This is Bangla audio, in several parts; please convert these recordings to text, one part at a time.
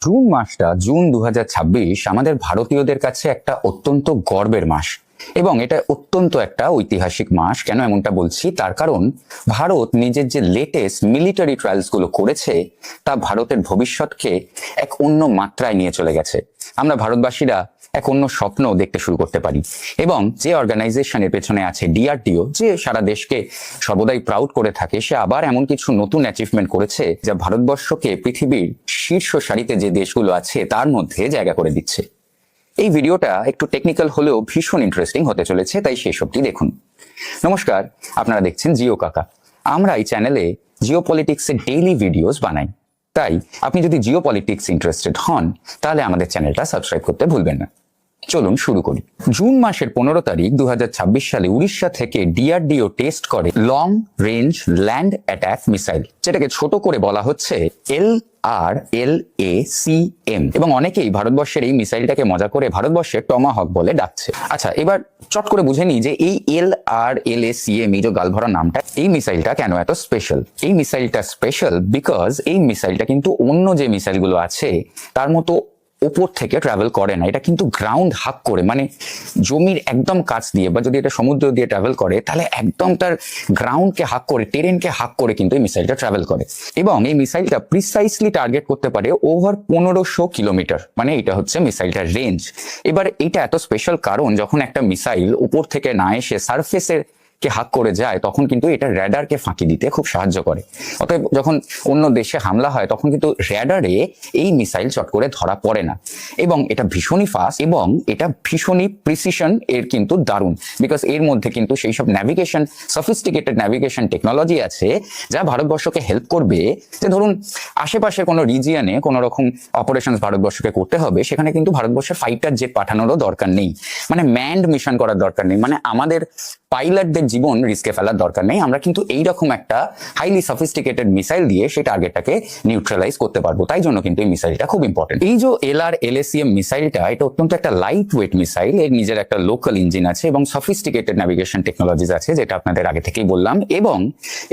জুন মাসটা জুন 2026 আমাদের ভারতীয়দের কাছে একটা অত্যন্ত গর্বের মাস এবং এটা অত্যন্ত একটা ঐতিহাসিক মাস। কেন এমনটা বলছি তার কারণ ভারত নিজের যে লেটেস্ট মিলিটারি ট্রায়ালস গুলো করেছে তা ভারতের ভবিষ্যৎকে এক অন্য মাত্রায় নিয়ে চলে গেছে। আমরা ভারতবাসীরা এক অন্য স্বপ্ন দেখতে শুরু করতে পারি এবং যে অর্গানাইজেশনের পেছনে আছে ডিআরডিও, যে সারা দেশকে সর্বদাই প্রাউড করে থাকে, সে আবার এমন কিছু নতুন অ্যাচিভমেন্ট করেছে যা ভারতবর্ষকে পৃথিবীর শীর্ষ সারিতে যে দেশগুলো আছে তার মধ্যে জায়গা করে দিচ্ছে। এই ভিডিওটা একটু টেকনিক্যাল হলেও ভীষণ ইন্টারেস্টিং হতে চলেছে, তাই শেষ অবধি দেখুন। নমস্কার, আপনারা দেখছেন জিওকাকা। আমরা এই চ্যানেলে জিওপলিটিক্সের ডেইলি ভিডিওস বানাই, তাই আপনি যদি জিওপলিটিক্স ইন্টারেস্টেড হন তাহলে আমাদের চ্যানেলটা সাবস্ক্রাইব করতে ভুলবেন না। চলুন শুরু করি। জুন মাসের 15 তারিখ 2026 সালে উড়িষ্যা থেকে ডিআরডিও টেস্ট করে long range land attack missile, যেটাকে ছোট করে বলা হচ্ছে LRLACM, এবং অনেকেই ভারতবর্ষের এই মিসাইলটাকে মজা করে ভারতবর্ষের টমাহক বলে ডাকছে। আচ্ছা, এবার চট করে বুঝে নিই যে এই LRLACM, এই যে গালভরা নামটা, এই মিসাইলটা কেন এত স্পেশাল। এই মিসাইলটা স্পেশাল বিকজ এই মিসাইলটা কিন্তু অন্য যে মিসাইলগুলো আছে তার মতো উপর থেকে ট্রাভেল করে না। এটা কিন্তু গ্রাউন্ড হাক করে, মানে জমির একদম কাছ দিয়ে, বা যদি এটা সমুদ্র দিয়ে ট্রাভেল করে তাহলে একদম তার গ্রাউন্ডকে হাক করে, টেরেনকে হাক করে কিন্তু এই মিসাইলটা ট্রাভেল করে। এবং এই মিসাইলটা প্রিসাইসলি টার্গেট করতে পারে ওভার 1500 কিলোমিটার, মানে এটা হচ্ছে মিসাইলটার রেঞ্জ। এবার এইটা এত স্পেশাল কারণ যখন একটা মিসাইল উপর থেকে না এসে সারফেসের কে হাক করে যায় তখন কিন্তু এটা র্যাডারকে ফাঁকি দিতে খুব সাহায্য করে। অতএব যখন অন্য দেশে হামলা হয় তখন কিন্তু র্যাডারে এই মিসাইল চট করে ধরা পড়ে না, এবং এটা ভীষণই ফাস্ট এবং এটা ভীষণই প্রিসিশন এর কিন্তু দারুণ, বিকজ এর মধ্যে কিন্তু সেই সব ন্যাভিগেশন, সফিস্টিকেটেড ন্যাভিগেশন টেকনোলজি আছে যা ভারতবর্ষকে হেল্প করবে। যে ধরুন আশেপাশের কোনো রিজিয়নে কোনো রকম অপারেশন ভারতবর্ষকে করতে হবে, সেখানে কিন্তু ভারতবর্ষের ফাইটার জেট পাঠানোরও দরকার নেই, মানে ম্যান্ড মিশন করার দরকার নেই, মানে আমাদের পাইলটদের জীবন রিস্কে ফেলার দরকার নেই। আমরা কিন্তু এইরকম একটা হাইলি সফিস্টিকেটেড মিসাইল দিয়ে সেই টার্গেটটাকে নিউট্রালাইজ করতে পারবো। তাই জন্য কিন্তু এই মিসাইলটা খুব ইম্পর্টেন্ট। এই যে LRLACM মিসাইলটা, এটা অত্যন্ত একটা লাইট ওয়েট মিসাইল। এর নিজের একটা লোকাল ইঞ্জিন আছে এবং সফিস্টিকেটেড ন্যাভিগেশন টেকনোলজিস আছে, যেটা আপনাদের আগে থেকেই বললাম, এবং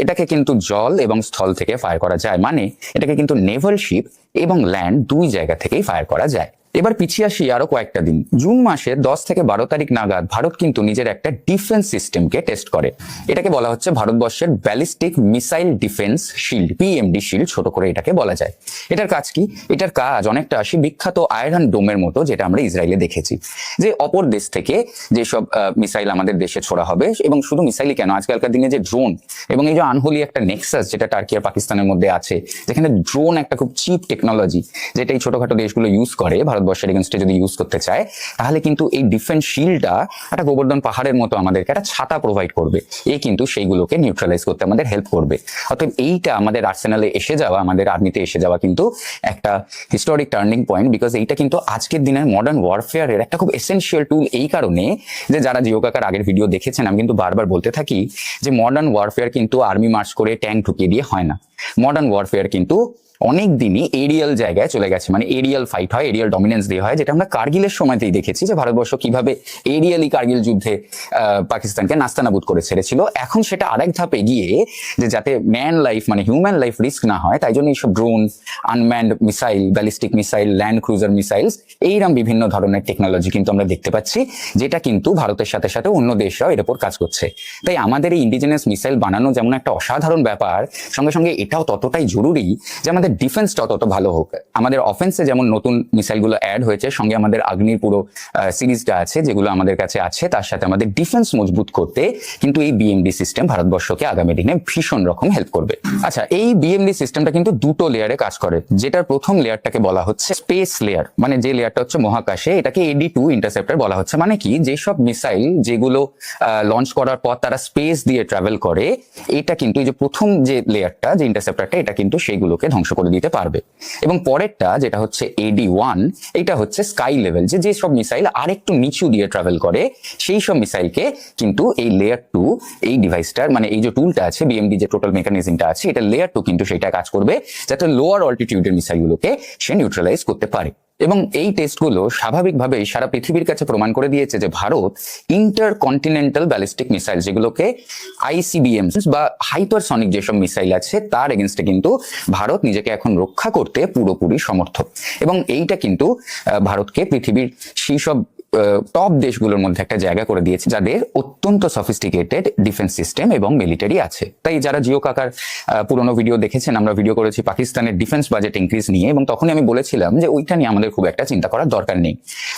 এটাকে কিন্তু জল এবং স্থল থেকে ফায়ার করা যায়, মানে এটাকে কিন্তু নেভাল শিপ এবং ল্যান্ড দুই জায়গা থেকেই ফায়ার করা যায়। এবার পিছিয়ে আসি আরো কয়েকটা দিন। জুন মাসের 10 থেকে 12 তারিখ নাগাদ ভারত কিন্তু নিজের একটা ডিফেন্স সিস্টেমকে টেস্ট করে। এটাকে বলা হচ্ছে ভারতবর্ষের ballistic missile defence shield, PMD shield ছোট করে এটাকে বলা যায়। এটার কাজ কি? এটার কাজ অনেকটা আসি বিখ্যাত আয়রন ডোমের মতো, যেটা আমরা ইসরায়েলে দেখেছি, যে অপর দেশ থেকে যেসব মিসাইল আমাদের দেশে ছোড়া হবে, এবং শুধু মিসাইলই কেন, আজকালকার দিনে যে ড্রোন এবং এই যে আনহোলি একটা নেক্সাস যেটা টার্কি আর পাকিস্তানের মধ্যে আছে, যেখানে ড্রোন একটা খুব চিপ টেকনোলজি, যেটা এই ছোটখাটো দেশগুলো ইউজ করে, ভারতবর্ষের এগেনস্টে যদি ইউজ করতে চায় তাহলে কিন্তু এই ডিফেন্স শিল্ডটা একটা গোবর্ধন পাহাড়ের মতো আমাদেরকে একটা ছাতা প্রোভাইড করবে। এই কিন্তু সেইগুলোকে নিউট্রালাইজ করতে আমাদের হেল্প করবে। অতএব এইটা আমাদের আর্সেনালে এসে যাওয়া, আমাদের আর্মিতে এসে যাওয়া কিন্তু একটা হিস্টোরিক টার্নিং পয়েন্ট, বিকজ এইটা কিন্তু আজকের দিনের মডার্ন ওয়ারফেয়ারের একটা খুব এসেনশিয়াল টুল। এই কারণে যে যারা জিওকাকার আগের ভিডিও দেখেছেন, আমি কিন্তু বারবার বলতে থাকি যে মডার্ন ওয়ারফেয়ার কিন্তু আর্মি মার্চ করে ট্যাঙ্ক ঢুকিয়ে দিয়ে হয় না। মডার্ন ওয়ারফেয়ার কিন্তু অনেক দিনই এরিয়াল জায়গায় চলে গেছে, মানে এরিয়াল ফাইট হয়, এরিয়াল ডমিনেন্স দিয়ে হয়, যেটা আমরা কার্গিলের সময়তেই দেখেছি যে ভারতবর্ষ কিভাবে এরিয়ালি কার্গিল যুদ্ধে পাকিস্তানকে নাস্তানাবুদ করে ছেড়েছিল। এখন সেটা আরেক ধাপ এগিয়ে, যে যাতে ম্যান লাইফ মানে হিউম্যান লাইফ রিস্ক না হয়, তাই জন্য এইসব drone, unmanned missile, ballistic missile, land cruiser missiles, এইরকম বিভিন্ন ধরনের টেকনোলজি কিন্তু আমরা দেখতে পাচ্ছি, যেটা কিন্তু ভারতের সাথে সাথে অন্য দেশরাও এর উপর কাজ করছে। তাই আমাদের এই ইন্ডিজিনাস মিসাইল বানানো যেমন একটা অসাধারণ ব্যাপার, সঙ্গে সঙ্গে এটাও ততটাই জরুরি যে আমাদের ডিফেন্সটাও তত ভালো হোক। আমাদের অফেন্সে যেমন নতুন মিসাইলগুলো অ্যাড হয়েছে, সঙ্গে আমাদের আগ্নির পুরো সিরিজটা আছে যেগুলো আমাদের কাছে আছে, তার সাথে আমাদের ডিফেন্স মজবুত করতে কিন্তু এই BMD সিস্টেম ভারতবর্ষকে আগামী দিনে ভীষণ রকম হেল্প করবে। আচ্ছা, এই BMD সিস্টেমটা কিন্তু দুটো লেয়ারে কাজ করে। যেটার প্রথম লেয়ারটাকে বলা হচ্ছে স্পেস লেয়ার, মানে যে লেয়ারটা হচ্ছে মহাকাশে, এটাকে AD2 ইন্টারসেপ্টর বলা হচ্ছে। মানে কি, যেসব মিসাইল যেগুলো লঞ্চ করার পর তারা স্পেস দিয়ে ট্রাভেল করে, এটা কিন্তু এই যে প্রথম যে লেয়ারটা, যে ইন্টারসেপ্টরটা, এটা কিন্তু সেইগুলোকে ধ্বংস করে দিতে পারবে। এবং পরেরটা যেটা হচ্ছে AD1, এটা হচ্ছে স্কাই লেভেল, যে সব মিসাইল আরেকটু নিচু দিয়ে ট্রাভেল করে, সেই সব মিসাইলকে কিন্তু এই লেয়ার 2, এই ডিভাইসটার, মানে এই যে টুলটা আছে, BMD যে টোটাল মেকানিজমটা আছে, এটা লেয়ার 2 কিন্তু সেটা কাজ করবে যাতে লোয়ার অল্টিটিউডের মিসাইলগুলোকে সে নিউট্রালাইজ করতে পারে। এবং এই টেস্টগুলো স্বাভাবিকভাবেই সারা পৃথিবীর কাছে প্রমাণ করে দিয়েছে যে ভারত ইন্টারকন্টিনেন্টাল ব্যালিস্টিক মিসাইল, যেগুলোকে ICBM বা হাইপারসনিক যেসব মিসাইল আছে তার এগেনস্টে কিন্তু ভারত নিজেকে এখন রক্ষা করতে পুরোপুরি সমর্থ। এবং এইটা কিন্তু ভারতকে পৃথিবীর সেই সব টপ দেশগুলোর মধ্যে একটা জায়গা করে দিয়েছে যাদের অত্যন্ত সফিস্টিকেটেড ডিফেন্স সিস্টেম এবং মিলিটারি আছে। তাই যারা জিও কাকার পুরোনো ভিডিও দেখেছেন, আমরা ভিডিও করেছি পাকিস্তানের ডিফেন্স বাজেট ইনক্রিজ নিয়ে, এবং তখনই আমি বলেছিলাম যে ওইটা নিয়ে আমাদের খুব একটা চিন্তা করার দরকার নেই।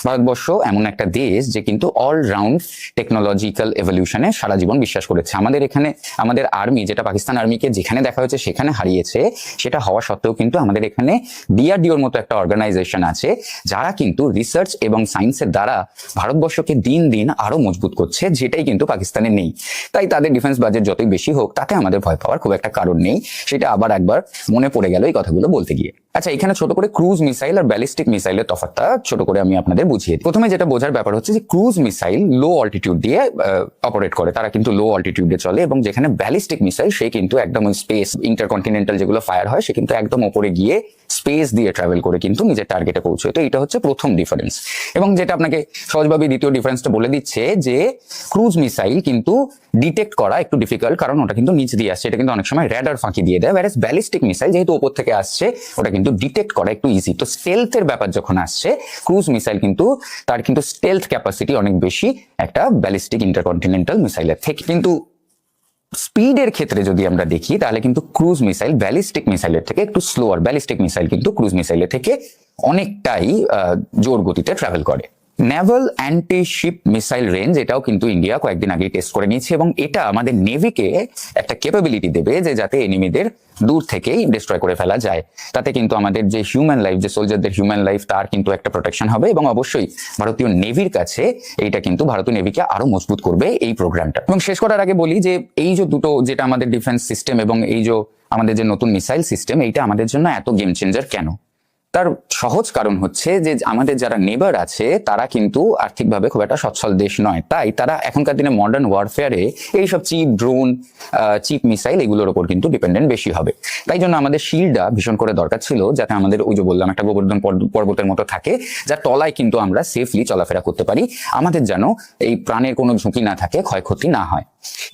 ভারতবর্ষ এমন একটা দেশ যে কিন্তু অলরাউন্ড টেকনোলজিক্যাল এভলিউশনে সারা জীবন বিশ্বাস করেছে। আমাদের এখানে আমাদের আর্মি, যেটা পাকিস্তান আর্মিকে যেখানে দেখা হয়েছে সেখানে হারিয়েছে, সেটা হওয়া সত্ত্বেও কিন্তু আমাদের এখানে DRDO-এর মতো একটা অর্গানাইজেশন আছে যারা কিন্তু রিসার্চ এবং সায়েন্সের দ্বারা ভারতবর্ষকে দিন দিন আরো মজবুত করছে, যেটাই কিন্তু পাকিস্তানে নেই। তাই তাদের ডিফেন্স বাজেট যতই বেশি হোক তাতে আমাদের ভয় পাওয়ার খুব একটা কারণ নেই। সেটা আবার একবার মনে পড়ে গেল এই কথাগুলো বলতে গিয়ে। আচ্ছা, এখানে ছোট করে ক্রুজ মিসাইল আর ব্যালিস্টিক মিসাইলের তফাৎটা ছোট করে আমি আপনাদের বুঝিয়ে দিই। প্রথমে যেটা বোঝার ব্যাপার হচ্ছে যে ক্রুজ মিসাইল লো অল্টিটিউড দিয়ে অপারেট করে, তারা কিন্তু লো অল্টিটিউডে চলে, এবং যেখানে ব্যালিস্টিক মিসাইল সে কিন্তু একদম ওই স্পেস ইন্টারকন্টিনেন্টাল যেগুলো ফায়ার হয় সে কিন্তু একদম ওপরে গিয়ে স্পেস দিয়ে ট্রাভেল করে কিন্তু নিজের টার্গেটে পৌঁছয়। তো এটা হচ্ছে প্রথম ডিফারেন্স। এবং যেটা আপনাকে সহজভাবে দ্বিতীয় ডিফারেন্সটা বলে দিচ্ছে যে ক্রুজ মিসাইল কিন্তু ডিটেক্ট করা একটু ডিফিকাল্ট, কারণ ওটা কিন্তু নিচ দিয়ে আসছে, এটা কিন্তু অনেক সময় র্যাডার ফাঁকি দিয়ে দেয়। whereas ব্যালিস্টিক মিসাইল যেহেতু ওপর থেকে আসছে ওটা কিন্তু ডিটেক্ট করা একটু ইজি। তো স্টেলথের ব্যাপার যখন আসছে, ক্রুজ মিসাইল কিন্তু তার কিন্তু স্টেলথ ক্যাপাসিটি অনেক বেশি একটা ব্যালিস্টিক ইন্টারকন্টিনেন্টাল মিসাইলের থেকে। কিন্তু স্পিডের ক্ষেত্রে যদি আমরা দেখি তাহলে কিন্তু ক্রুজ মিসাইল ব্যালিস্টিক মিসাইলের থেকে একটু স্লোয়ার। ব্যালিস্টিক মিসাইল কিন্তু ক্রুজ মিসাইলের থেকে অনেকটাই জোর গতিতে ট্রাভেল করে। Naval anti sheep missile range, এটাও কিন্তু ইন্ডিয়া কয়েকদিন আগে টেস্ট করে নিয়েছে, এবং এটা আমাদের নেভিকে একটা ক্যাপাবিলিটি দেবে যে যাতে এনিমিদের দূর থেকেই ডিস্ট্রয় করে ফেলা যায়। তাতে কিন্তু আমাদের যে হিউম্যান লাইফ, যে সোলজারদের হিউম্যান লাইফ, তার কিন্তু একটা প্রোটেকশন হবে, এবং অবশ্যই ভারতীয় নেভির কাছে এইটা কিন্তু ভারতীয় নেভিকে আরো মজবুত করবে এই প্রোগ্রামটা। এবং শেষ করার আগে বলি যে এই যে দুটো, যেটা আমাদের ডিফেন্স সিস্টেম এবং এই যে আমাদের যে নতুন মিসাইল সিস্টেম, এইটা আমাদের জন্য এত গেম চেঞ্জার কেন? তার সহজ কারণ হচ্ছে যে আমাদের যারা নেবার আছে তারা কিন্তু আর্থিকভাবে খুব একটা সচ্ছল দেশ নয়। তাই তারা এখনকার দিনে মডার্ন ওয়ারফেয়ারে এইসব চিপ ড্রোন, চিপ মিসাইল এগুলোর ওপর কিন্তু ডিপেন্ডেন্ট বেশি হবে। তাই জন্য আমাদের শিল্ডটা ভীষণ করে দরকার ছিল, যাতে আমাদের ওই যে বললাম একটা গোবর্ধন পর্বতের মতো থাকে, যার তলায় কিন্তু আমরা সেফলি চলাফেরা করতে পারি, আমাদের যেন এই প্রাণের কোনো ঝুঁকি না থাকে, ক্ষয়ক্ষতি না হয়।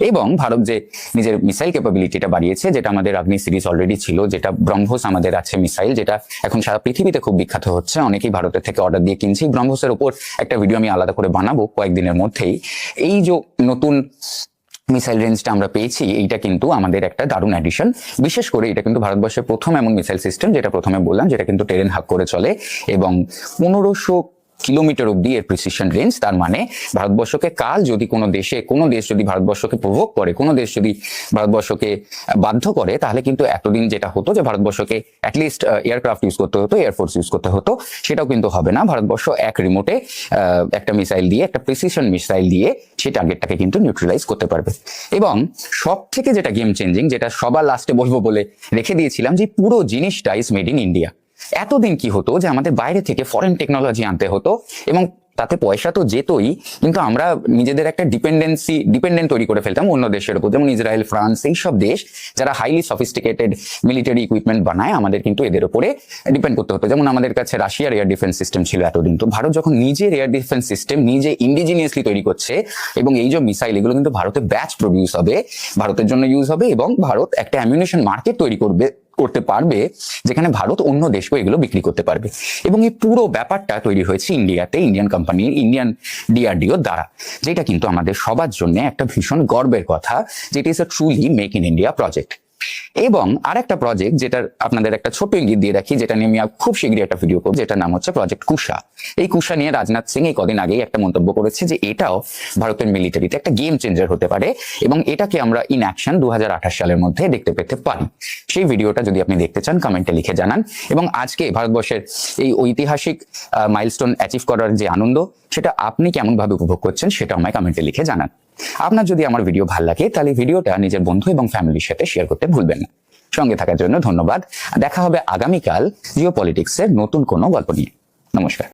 এবং ভারত যে নিজের মিসাইল ক্যাপাবিলিটিটা বাড়িয়েছে, যেটা আমাদের অগ্নি সিরিজ অলরেডি ছিল, যেটা ব্রহ্মোস আমাদের আছে মিসাইল, যেটা এখন সারা পৃথিবীতে খুব বিখ্যাত হচ্ছে, অনেকেই ভারতের থেকে অর্ডার দিয়ে কিনছি। ব্রহ্মোসের উপর একটা ভিডিও আমি আলাদা করে বানাবো কয়েকদিনের মধ্যেই। এই যে নতুন মিসাইল রেঞ্জটা আমরা পেয়েছি, এইটা কিন্তু আমাদের একটা দারুণ অ্যাডিশন। বিশেষ করে এটা কিন্তু ভারতবর্ষের প্রথম এমন মিসাইল সিস্টেম, যেটা প্রথমে বললাম, যেটা কিন্তু টেরেন হাক করে চলে, এবং 1500 কিলোমিটার অব্দি এর প্রিসিশন রেঞ্জ। তার মানে ভারতবর্ষকে কাল যদি কোনো দেশ যদি ভারতবর্ষকে প্রভোগ করে, কোনো দেশ যদি ভারতবর্ষকে বাধ্য করে, তাহলে কিন্তু এতদিন যেটা হতো যে ভারতবর্ষকে অ্যাটলিস্ট এয়ারক্রাফট ইউজ করতে হতো, এয়ারফোর্স ইউজ করতে হতো, সেটাও কিন্তু হবে না। ভারতবর্ষ এক রিমোটে একটা মিসাইল দিয়ে, একটা প্রিসিশন মিসাইল দিয়ে সেই টার্গেটটাকে কিন্তু নিউট্রালাইজ করতে পারবে। এবং সব থেকে যেটা গেম চেঞ্জিং, যেটা সবার লাস্টে বলবো বলে রেখে দিয়েছিলাম, যে পুরো জিনিসটা ইজ মেড ইন ইন্ডিয়া। এতদিন কি হতো যে আমাদের বাইরে থেকে ফরেন টেকনোলজি আনতে হতো, এবং তাতে পয়সা তো যেতই, কিন্তু আমরা নিজেদের একটা ডিপেন্ডেন্ট তৈরি করে ফেলতাম অন্য দেশের উপর। যেমন ইসরায়েল, ফ্রান্স, এইসব দেশ যারা হাইলি সফিস্টিকেটেড মিলিটারি ইকুইপমেন্ট বানায়, আমাদের কিন্তু এদের উপরে ডিপেন্ড করতে হতো। যেমন আমাদের কাছে রাশিয়ার এয়ার ডিফেন্স সিস্টেম ছিল এতদিন। তো ভারত যখন নিজের এয়ার ডিফেন্স সিস্টেম নিজে ইন্ডিজিনিয়াসলি তৈরি করছে, এবং এই যে মিসাইল, এগুলো কিন্তু ভারতে ব্যাচ প্রডিউস হবে, ভারতের জন্য ইউজ হবে, এবং ভারত একটা অ্যামিউনিশন মার্কেট তৈরি করতে পারবে, যেখানে ভারত অন্য দেশকে এগুলো বিক্রি করতে পারবে। এবং এই পুরো ব্যাপারটা তৈরি হয়েছে ইন্ডিয়াতে, ইন্ডিয়ান কোম্পানির, ইন্ডিয়ান DRDO দ্বারা, যেটা কিন্তু আমাদের সবার জন্য একটা ভীষণ গর্বের কথা, যেটি is a truly make in India project. এবং আরেকটা প্রজেক্ট, যেটার আপনাদের একটা ছোট ইঙ্গিত দিয়ে রাখি, যেটা নিয়ে আমি খুব শীঘ্রই একটা ভিডিও করব, যেটার নাম হচ্ছে প্রজেক্ট কুশা। এই কুশা নিয়ে রাজনাথ সিং এই কদিন আগেই একটা মন্তব্য করেছে যে এটাও ভারতের মিলিটারিতে একটা গেম চেঞ্জার হতে পারে, এবং এটাকে আমরা ইন অ্যাকশন 2028 সালের মধ্যে দেখতে পেতে পারি। সেই ভিডিওটা যদি আপনি দেখতে চান কমেন্টে লিখে জানান। এবং আজকে ভারতবর্ষের এই ঐতিহাসিক মাইলস্টোন অ্যাচিভ করার যে আনন্দ, সেটা আপনি কেমন ভাবে উপভোগ করছেন সেটা আমায় কমেন্টে লিখে জানান। আপনার যদি আমার ভিডিও ভালো লাগে, তাহলে ভিডিওটা নিজের বন্ধু এবং ফ্যামিলির সাথে শেয়ার করতে ভুলবেন না। সঙ্গে থাকার জন্য ধন্যবাদ। দেখা হবে আগামীকাল জিওপলিটিক্সের নতুন কোনো গল্প নিয়ে। নমস্কার।